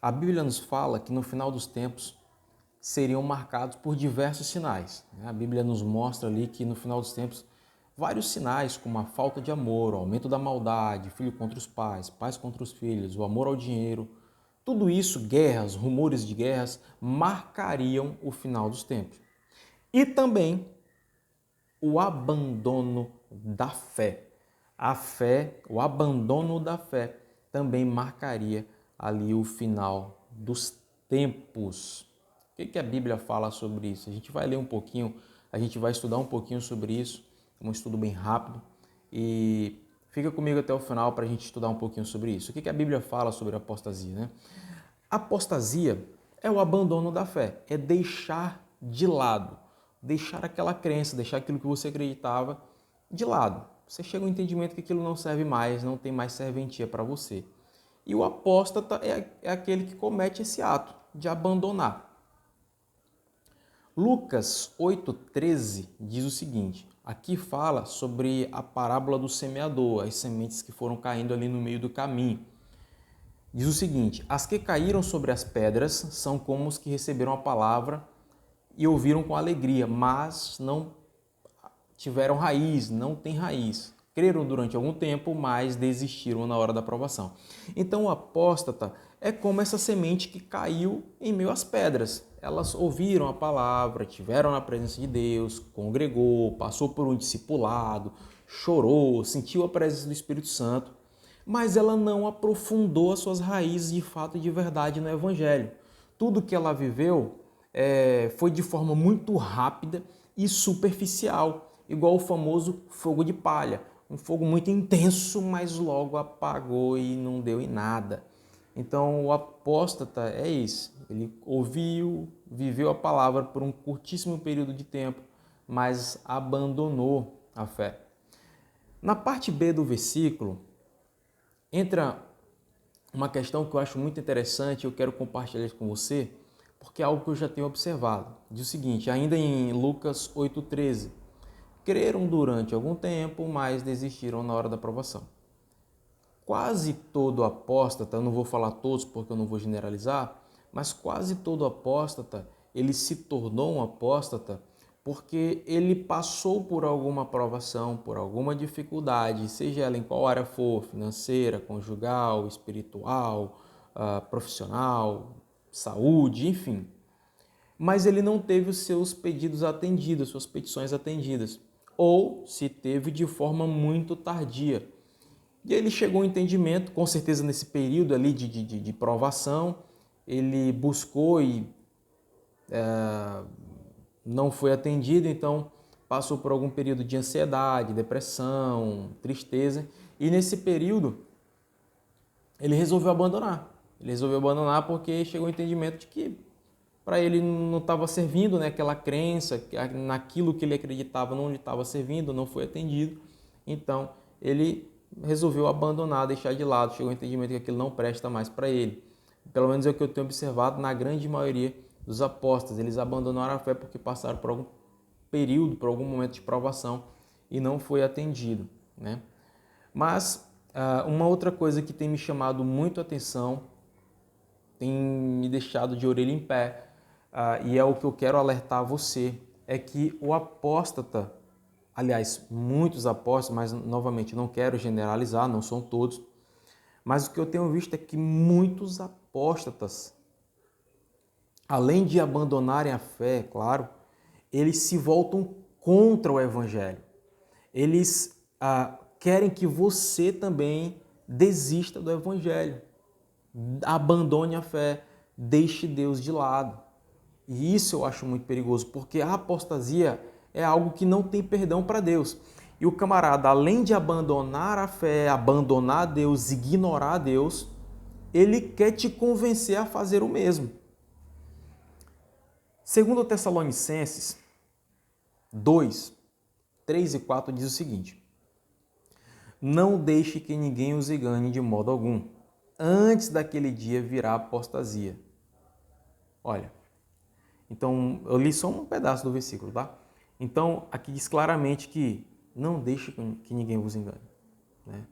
A Bíblia nos fala que no final dos tempos seriam marcados por diversos sinais. A Bíblia nos mostra ali que no final dos tempos vários sinais, como a falta de amor, o aumento da maldade, filho contra os pais, pais contra os filhos, o amor ao dinheiro, tudo isso, guerras, rumores de guerras, marcariam o final dos tempos. E também o abandono da fé. A fé, o abandono da fé também marcaria ali o final dos tempos. O que a Bíblia fala sobre isso? A gente vai ler um pouquinho, a gente vai estudar um pouquinho sobre isso, um estudo bem rápido, e fica comigo até o final para a gente estudar um pouquinho sobre isso. O que a Bíblia fala sobre a apostasia, né? Apostasia é o abandono da fé, é deixar de lado, deixar aquela crença, deixar aquilo que você acreditava de lado. Você chega ao entendimento que aquilo não serve mais, não tem mais serventia para você. E o apóstata é aquele que comete esse ato de abandonar. Lucas 8,13 diz o seguinte, aqui fala sobre a parábola do semeador, as sementes que foram caindo ali no meio do caminho. Diz o seguinte, as que caíram sobre as pedras são como os que receberam a palavra e ouviram com alegria, mas não tiveram raiz, não tem raiz. Creram durante algum tempo, mas desistiram na hora da provação. Então o apóstata é como essa semente que caiu em meio às pedras. Elas ouviram a palavra, tiveram na presença de Deus, congregou, passou por um discipulado, chorou, sentiu a presença do Espírito Santo, mas ela não aprofundou as suas raízes de fato e de verdade no Evangelho. Tudo que ela viveu foi de forma muito rápida e superficial, igual o famoso fogo de palha. Um fogo muito intenso, mas logo apagou e não deu em nada. Então o apóstata é isso, ele ouviu, viveu a palavra por um curtíssimo período de tempo, mas abandonou a fé. Na parte B do versículo, entra uma questão que eu acho muito interessante e eu quero compartilhar isso com você, porque é algo que eu já tenho observado. Diz o seguinte, ainda em Lucas 8,13, creram durante algum tempo, mas desistiram na hora da provação. Quase todo apóstata, eu não vou falar todos porque eu não vou generalizar, mas quase todo apóstata, ele se tornou um apóstata porque ele passou por alguma provação, por alguma dificuldade, seja ela em qual área for, financeira, conjugal, espiritual, profissional, saúde, enfim. Mas ele não teve os seus pedidos atendidos, suas petições atendidas, ou se teve de forma muito tardia. E ele chegou ao entendimento, com certeza nesse período ali de provação, ele buscou e não foi atendido, então passou por algum período de ansiedade, depressão, tristeza, e nesse período ele resolveu abandonar. Ele resolveu abandonar porque chegou ao entendimento de que para ele não estava servindo, né, aquela crença, naquilo que ele acreditava não lhe estava servindo, não foi atendido, então ele resolveu abandonar, deixar de lado, chegou ao entendimento que aquilo não presta mais para ele. Pelo menos é o que eu tenho observado na grande maioria dos apóstolos. Eles abandonaram a fé porque passaram por algum período, por algum momento de provação e não foi atendido, né? Mas uma outra coisa que tem me chamado muito a atenção, tem me deixado de orelha em pé, e é o que eu quero alertar você, é que o apóstata, aliás, muitos apóstolos, mas novamente não quero generalizar, não são todos, mas o que eu tenho visto é que muitos apóstatas, além de abandonarem a fé, claro, eles se voltam contra o Evangelho. Eles querem que você também desista do Evangelho, abandone a fé, deixe Deus de lado. E isso eu acho muito perigoso, porque a apostasia é algo que não tem perdão para Deus. E o camarada, além de abandonar a fé, abandonar Deus, ignorar Deus, ele quer te convencer a fazer o mesmo. Segundo Tessalonicenses 2, 3 e 4 diz o seguinte: não deixe que ninguém os engane de modo algum. Antes daquele dia virá a apostasia. Olha, então eu li só um pedaço do versículo, tá? Então aqui diz claramente que não deixe que ninguém vos engane, né?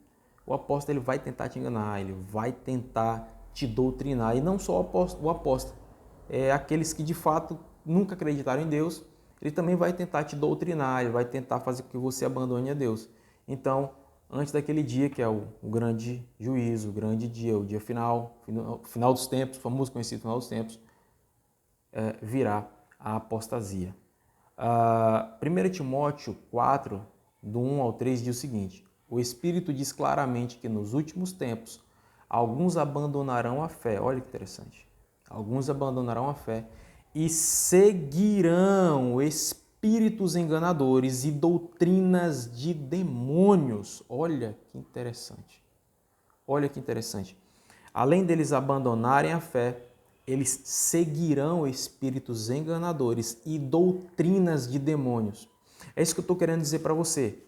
O apóstolo ele vai tentar te enganar, ele vai tentar te doutrinar, e não só o apóstolo, aqueles que de fato nunca acreditaram em Deus, ele também vai tentar te doutrinar, ele vai tentar fazer com que você abandone a Deus. Então, antes daquele dia que é o grande juízo, o grande dia, o dia final dos tempos, o famoso conhecido final dos tempos, virá a apostasia. 1 Timóteo 4, do 1 ao 3, diz o seguinte: o Espírito diz claramente que nos últimos tempos alguns abandonarão a fé. Olha que interessante. Alguns abandonarão a fé e seguirão espíritos enganadores e doutrinas de demônios. Olha que interessante. Olha que interessante. Além deles abandonarem a fé, eles seguirão espíritos enganadores e doutrinas de demônios. É isso que eu estou querendo dizer para você.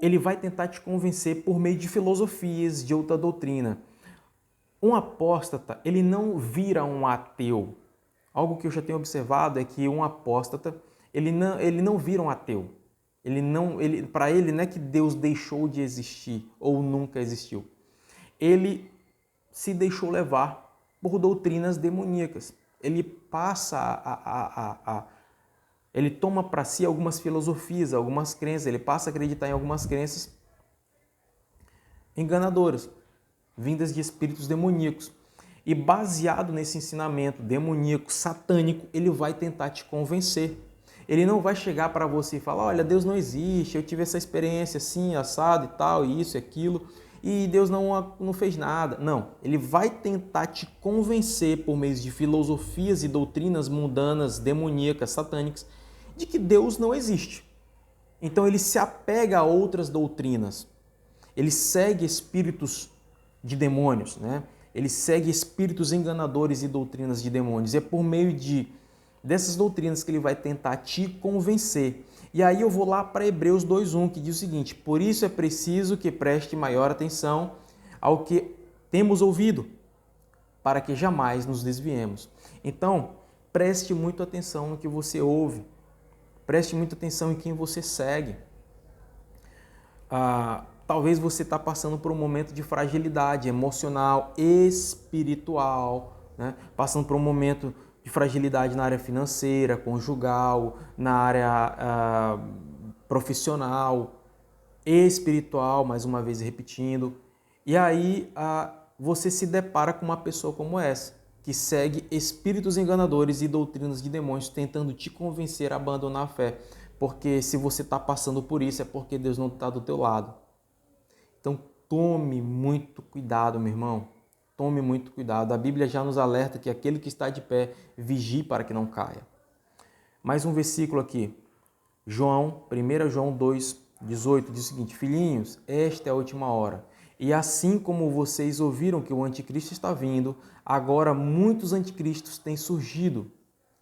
Ele vai tentar te convencer por meio de filosofias, de outra doutrina. Um apóstata, ele não vira um ateu. Algo que eu já tenho observado é que um apóstata, ele não vira um ateu. Para ele não é que Deus deixou de existir ou nunca existiu. Ele se deixou levar por doutrinas demoníacas. Ele passa ele toma para si algumas filosofias, algumas crenças, ele passa a acreditar em algumas crenças enganadoras, vindas de espíritos demoníacos. E baseado nesse ensinamento demoníaco, satânico, ele vai tentar te convencer. Ele não vai chegar para você e falar: olha, Deus não existe, eu tive essa experiência assim, assado e tal, e isso e aquilo, e Deus não fez nada. Não, ele vai tentar te convencer por meio de filosofias e doutrinas mundanas, demoníacas, satânicas, de que Deus não existe. Então ele se apega a outras doutrinas. Ele segue espíritos de demônios, né? Ele segue espíritos enganadores e doutrinas de demônios. E é por meio dessas doutrinas que ele vai tentar te convencer. E aí eu vou lá para Hebreus 2:1, que diz o seguinte: por isso é preciso que preste maior atenção ao que temos ouvido, para que jamais nos desviemos. Então, preste muita atenção no que você ouve. Preste muita atenção em quem você segue. Talvez você está passando por um momento de fragilidade emocional, espiritual, né? Passando por um momento de fragilidade na área financeira, conjugal, na área profissional, espiritual, mais uma vez repetindo. E aí você se depara com uma pessoa como essa, que segue espíritos enganadores e doutrinas de demônios, tentando te convencer a abandonar a fé. Porque se você está passando por isso, é porque Deus não está do teu lado. Então tome muito cuidado, meu irmão. Tome muito cuidado. A Bíblia já nos alerta que aquele que está de pé, vigie para que não caia. Mais um versículo aqui. 1 João 2:18 diz o seguinte: filhinhos, esta é a última hora. E assim como vocês ouviram que o anticristo está vindo, agora muitos anticristos têm surgido.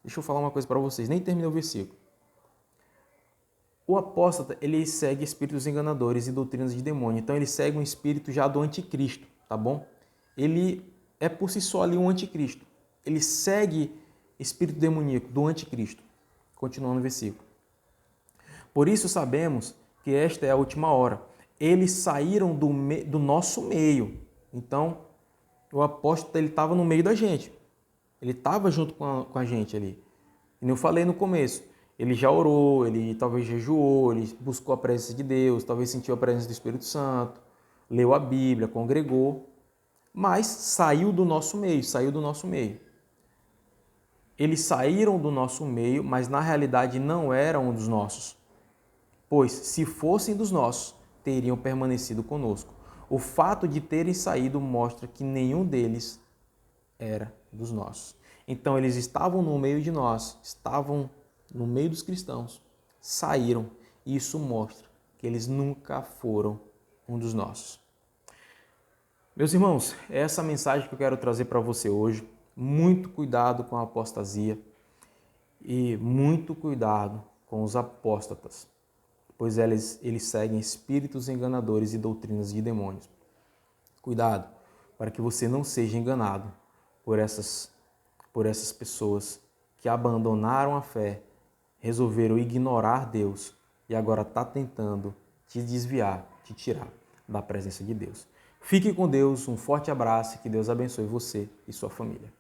Deixa eu falar uma coisa para vocês, nem terminei o versículo. O apóstata, ele segue espíritos enganadores e doutrinas de demônio. Então ele segue um espírito já do anticristo, tá bom? Ele é por si só ali um anticristo. Ele segue espírito demoníaco do anticristo. Continuando o versículo. Por isso sabemos que esta é a última hora. Eles saíram do nosso meio. Então, o apóstolo estava no meio da gente. Ele estava junto com a gente ali. E eu falei no começo. Ele já orou, ele talvez jejuou, ele buscou a presença de Deus, talvez sentiu a presença do Espírito Santo, leu a Bíblia, congregou, mas saiu do nosso meio. Eles saíram do nosso meio, mas na realidade não eram dos nossos. Pois, se fossem dos nossos, teriam permanecido conosco. O fato de terem saído mostra que nenhum deles era dos nossos. Então, eles estavam no meio de nós, estavam no meio dos cristãos, saíram. E isso mostra que eles nunca foram um dos nossos. Meus irmãos, é essa mensagem que eu quero trazer para você hoje. Muito cuidado com a apostasia e muito cuidado com os apóstatas, pois eles seguem espíritos enganadores e doutrinas de demônios. Cuidado para que você não seja enganado por essas pessoas que abandonaram a fé, resolveram ignorar Deus e agora está tentando te desviar, te tirar da presença de Deus. Fique com Deus, um forte abraço e que Deus abençoe você e sua família.